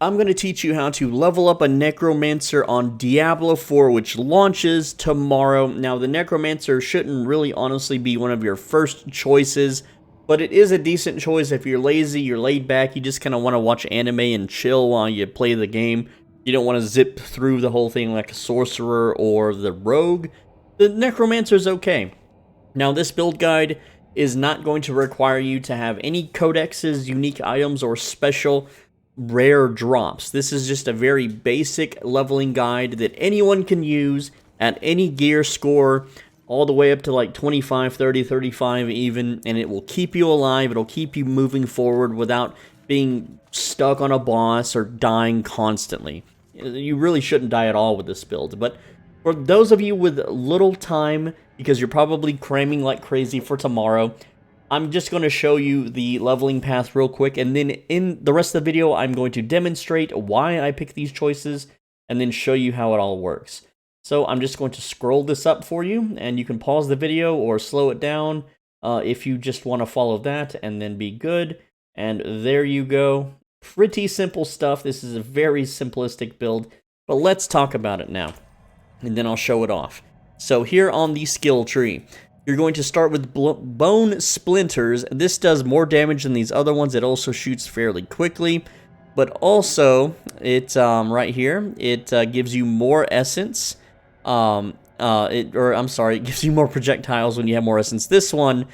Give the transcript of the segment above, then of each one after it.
I'm going to teach you how to level up a Necromancer on Diablo 4, which launches tomorrow. Now, the Necromancer shouldn't really honestly be one of your first choices, but it is a decent choice if you're lazy, you're laid back, you just kind of want to watch anime and chill while you play the game. You don't want to zip through the whole thing like a sorcerer or the rogue. The Necromancer is okay. Now, this build guide is not going to require you to have any codexes, unique items, or special rare drops. This is just a very basic leveling guide that anyone can use at any gear score, all the way up to like 25, 30, 35 even, and it will keep you alive, it'll keep you moving forward without being stuck on a boss or dying constantly. You really shouldn't die at all with this build, but for those of you with little time, because you're probably cramming like crazy for tomorrow, I'm just going to show you the leveling path real quick, and then in the rest of the video, I'm going to demonstrate why I pick these choices, and then show you how it all works. So I'm just going to scroll this up for you, and you can pause the video or slow it down if you just want to follow that, and then be good. And there you go. Pretty simple stuff. This is a very simplistic build, but let's talk about it now, and then I'll show it off. So here on the skill tree, you're going to start with Bone Splinters. This does more damage than these other ones. It also shoots fairly quickly, but also it right here, it gives you more essence. It gives you more projectiles when you have more essence. This one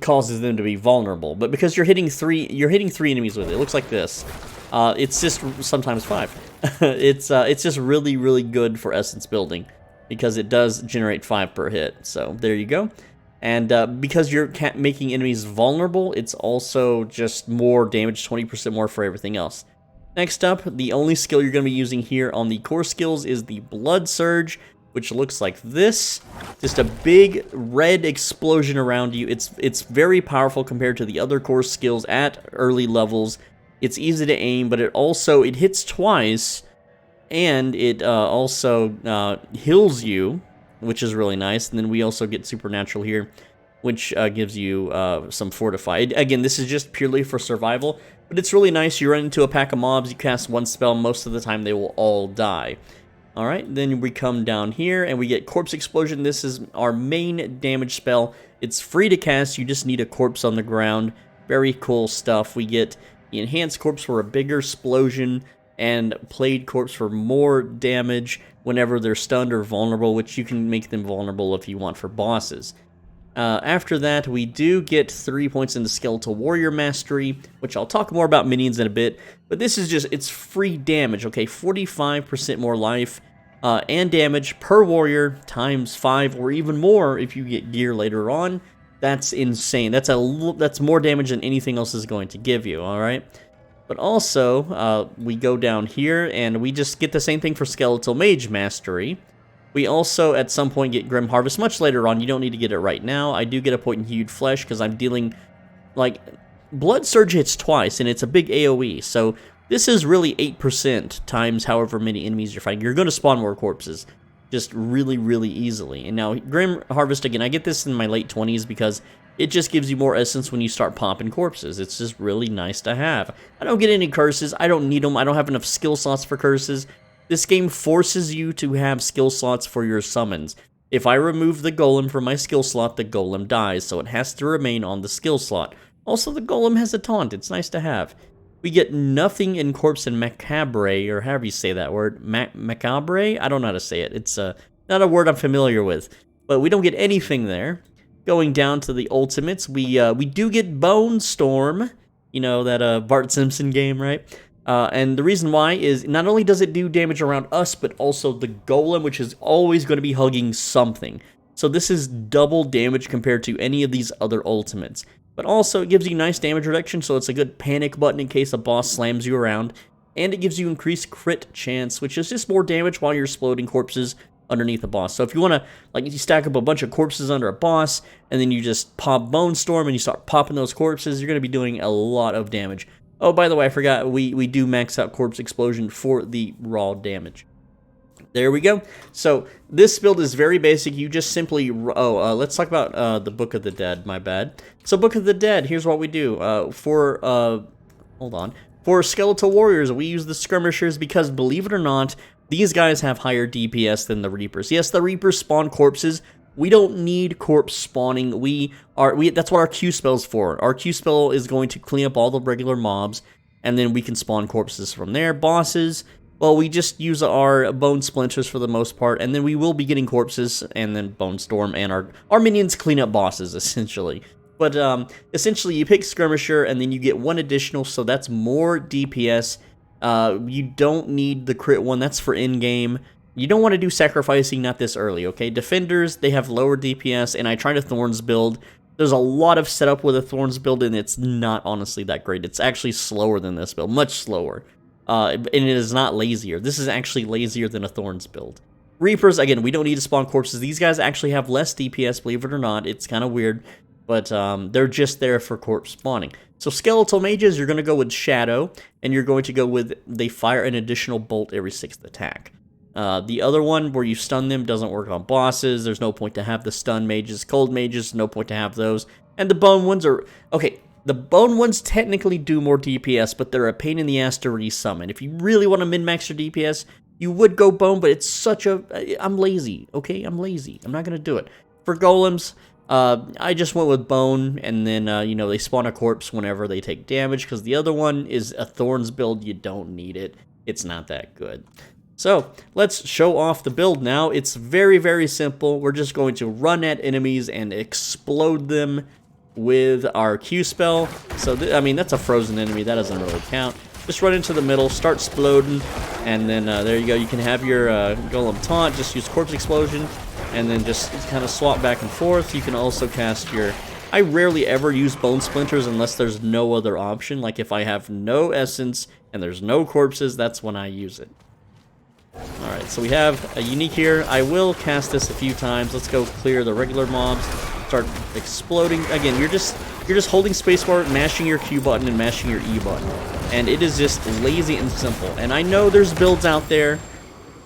causes them to be vulnerable, but because you're hitting three enemies with it. It looks like this. It's just sometimes 5. It's just really, really good for essence building, because it does generate 5 per hit. So there you go. And because you're making enemies vulnerable, it's also just more damage, 20% more for everything else. Next up, the only skill you're going to be using here on the core skills is the Blood Surge, which looks like this. Just a big red explosion around you. It's very powerful compared to the other core skills at early levels. It's easy to aim, but it hits twice. And it also heals you, which is really nice. And then we also get Supernatural here, which gives you some Fortify. Again, this is just purely for survival, but it's really nice. You run into a pack of mobs, you cast one spell, most of the time they will all die. Alright, then we come down here, and we get Corpse Explosion. This is our main damage spell. It's free to cast, you just need a corpse on the ground. Very cool stuff. We get the Enhanced Corpse for a bigger explosion, and Plague Corpse for more damage whenever they're stunned or vulnerable, which you can make them vulnerable if you want for bosses. After that, we do get 3 points into Skeletal Warrior Mastery, which I'll talk more about minions in a bit, but this is just, it's free damage, okay? 45% more life and damage per warrior times 5 or even more if you get gear later on. That's insane. That's more damage than anything else is going to give you, alright? But also, we go down here, and we just get the same thing for Skeletal Mage Mastery. We also, at some point, get Grim Harvest much later on. You don't need to get it right now. I do get a point in Hued Flesh, because I'm dealing, like, Blood Surge hits twice, and it's a big AoE. So, this is really 8% times however many enemies you're fighting. You're going to spawn more corpses, just really, really easily. And now, Grim Harvest, again, I get this in my late 20s, because it just gives you more essence when you start popping corpses. It's just really nice to have. I don't get any curses. I don't need them. I don't have enough skill slots for curses. This game forces you to have skill slots for your summons. If I remove the golem from my skill slot, the golem dies, so it has to remain on the skill slot. Also, the golem has a taunt. It's nice to have. We get nothing in Corpse and Macabre, or however you say that word. Macabre? I don't know how to say it. It's not a word I'm familiar with. But we don't get anything there. Going down to the ultimates, we do get Bone Storm. You know, that Bart Simpson game, right? And the reason why is not only does it do damage around us, but also the golem, which is always going to be hugging something. So this is double damage compared to any of these other ultimates. But also it gives you nice damage reduction, so it's a good panic button in case a boss slams you around. And it gives you increased crit chance, which is just more damage while you're exploding corpses underneath a boss. So if you want to, like, you stack up a bunch of corpses under a boss, and then you just pop Bone Storm and you start popping those corpses, you're going to be doing a lot of damage. Oh, by the way, I forgot, we do max out Corpse Explosion for the raw damage. There we go. So, this build is very basic. You just simply... let's talk about the Book of the Dead, my bad. So, Book of the Dead, here's what we do. Hold on. For Skeletal Warriors, we use the Skirmishers because, believe it or not, these guys have higher DPS than the Reapers. Yes, the Reapers spawn corpses. We don't need corpse spawning. That's what our Q spell's for. Our Q spell is going to clean up all the regular mobs, and then we can spawn corpses from there. Bosses, well, we just use our Bone Splinters for the most part, and then we will be getting corpses, and then Bone Storm, and our minions clean up bosses, essentially. But essentially, you pick Skirmisher, and then you get one additional, so that's more DPS. You don't need the crit one, that's for in-game. You don't want to do Sacrificing, not this early, okay? Defenders, they have lower DPS, and I tried a Thorns build. There's a lot of setup with a Thorns build, and it's not honestly that great. It's actually slower than this build, much slower. And it is not lazier. This is actually lazier than a Thorns build. Reapers, again, we don't need to spawn corpses. These guys actually have less DPS, believe it or not. It's kind of weird, but they're just there for corpse spawning. So Skeletal Mages, you're going to go with Shadow, and you're going to go with they fire an additional bolt every 6th attack. The other one, where you stun them, doesn't work on bosses. There's no point to have the stun mages. Cold mages, no point to have those. And the bone ones are... Okay, the bone ones technically do more DPS, but they're a pain in the ass to resummon. If you really want to min-max your DPS, you would go bone, but it's such a... I'm lazy, okay? I'm lazy. I'm not going to do it. For golems, I just went with bone, and then, you know, they spawn a corpse whenever they take damage, because the other one is a Thorns build. You don't need it. It's not that good. So, let's show off the build now. It's very, very simple. We're just going to run at enemies and explode them with our Q spell. So, I mean, that's a frozen enemy. That doesn't really count. Just run into the middle, start exploding, and then there you go. You can have your Golem taunt. Just use Corpse Explosion, and then just kind of swap back and forth. You can also cast your... I rarely ever use Bone Splinters unless there's no other option. Like, if I have no Essence and there's no corpses, that's when I use it. Alright, so we have a unique here. I will cast this a few times. Let's go clear the regular mobs. Start exploding. Again, you're just holding spacebar, mashing your Q button, and mashing your E button. And it is just lazy and simple. And I know there's builds out there.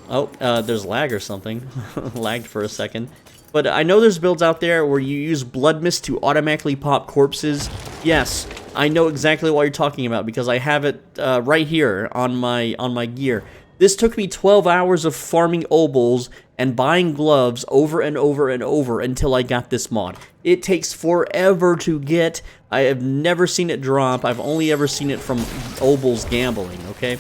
Oh, there's lag or something. Lagged for a second. But I know there's builds out there where you use Blood Mist to automatically pop corpses. Yes, I know exactly what you're talking about because I have it right here on my gear. This took me 12 hours of farming obols and buying gloves over and over and over until I got this mod. It takes forever to get. I have never seen it drop. I've only ever seen it from obols gambling, okay?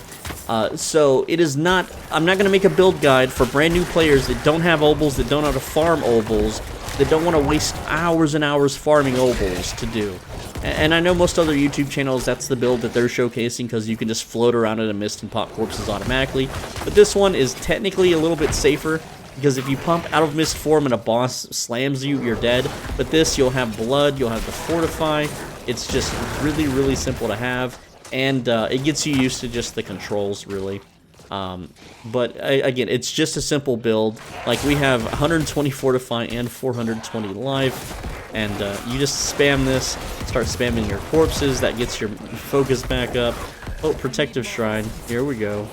So it is not... I'm not going to make a build guide for brand new players that don't have obols, that don't know how to farm obols, that don't want to waste hours and hours farming obols to do. And I know most other YouTube channels, that's the build that they're showcasing because you can just float around in a mist and pop corpses automatically. But this one is technically a little bit safer because if you pump out of mist form and a boss slams you, you're dead. But this, you'll have blood, you'll have the fortify. It's just really, really simple to have. And it gets you used to just the controls, really. But again, it's just a simple build. Like, we have 120 fortify and 420 life. And you just spam this, start spamming your corpses, that gets your focus back up. Oh, Protective Shrine, here we go.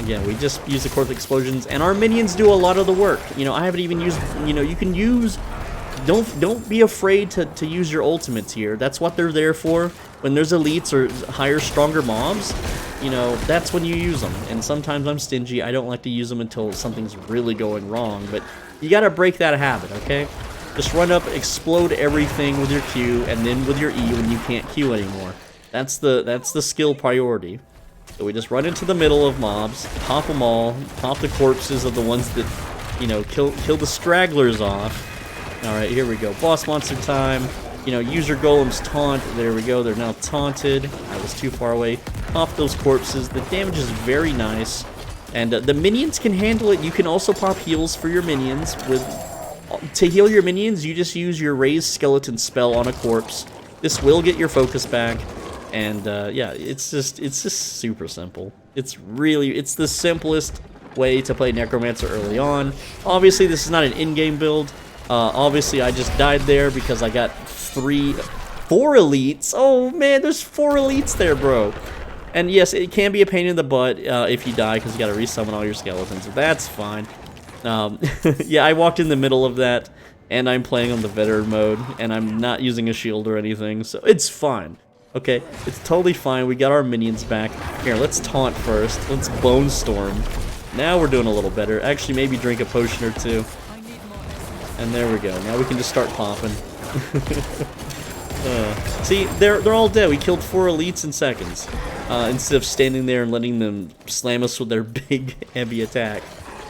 Again, we just use the Corpse Explosions, and our minions do a lot of the work. You know, I haven't even used, you know, you can use, don't be afraid to use your ultimates here. That's what they're there for. When there's elites or higher, stronger mobs, you know, that's when you use them. And sometimes I'm stingy, I don't like to use them until something's really going wrong, but you gotta break that habit, okay? Just run up, explode everything with your Q, and then with your E when you can't Q anymore. That's the skill priority. So we just run into the middle of mobs, pop them all, pop the corpses of the ones that, you know, kill the stragglers off. Alright, here we go. Boss monster time. You know, use your golem's taunt. There we go, they're now taunted. I was too far away. Pop those corpses. The damage is very nice. And the minions can handle it. You can also pop heals for your minions with... To heal your minions, you just use your Raised Skeleton spell on a corpse. This will get your focus back, and yeah, it's just super simple. It's the simplest way to play Necromancer early on. Obviously, this is not an in-game build. Obviously, I just died there because I got 4 elites. Oh man, there's 4 elites there, bro. And yes, it can be a pain in the butt if you die because you got to resummon all your skeletons. That's fine. Yeah, I walked in the middle of that, and I'm playing on the veteran mode, and I'm not using a shield or anything, so it's fine. Okay, it's totally fine. We got our minions back. Here, let's taunt first. Let's Bone Storm. Now we're doing a little better. Actually, maybe drink a potion or two. And there we go. Now we can just start popping. See, they're all dead. We killed 4 elites in seconds. Instead of standing there and letting them slam us with their big, heavy attack.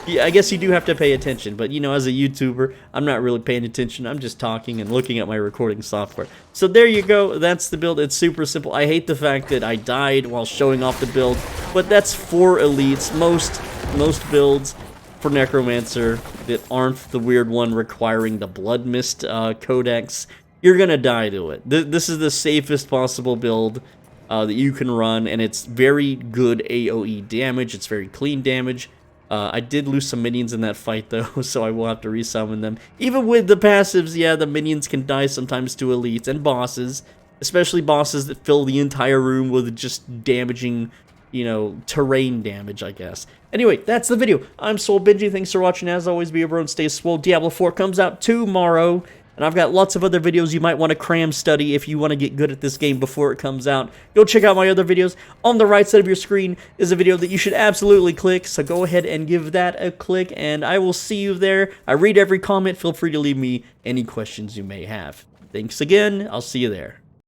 Yeah, I guess you do have to pay attention, but you know, as a YouTuber, I'm not really paying attention. I'm just talking and looking at my recording software. So there you go. That's the build. It's super simple. I hate the fact that I died while showing off the build, but that's 4 elites. Most builds for Necromancer that aren't the weird one requiring the Blood Mist codex, you're gonna die to it. This is the safest possible build that you can run, and it's very good AoE damage. It's very clean damage. I did lose some minions in that fight, though, so I will have to resummon them. Even with the passives, yeah, the minions can die sometimes to elites and bosses, especially bosses that fill the entire room with just damaging, you know, terrain damage, I guess. Anyway, that's the video. I'm Soul Benji. Thanks for watching. As always, be everyone, stay swole. Diablo 4 comes out tomorrow. And I've got lots of other videos you might want to cram study if you want to get good at this game before it comes out. Go check out my other videos. On the right side of your screen is a video that you should absolutely click, so go ahead and give that a click, and I will see you there. I read every comment. Feel free to leave me any questions you may have. Thanks again. I'll see you there.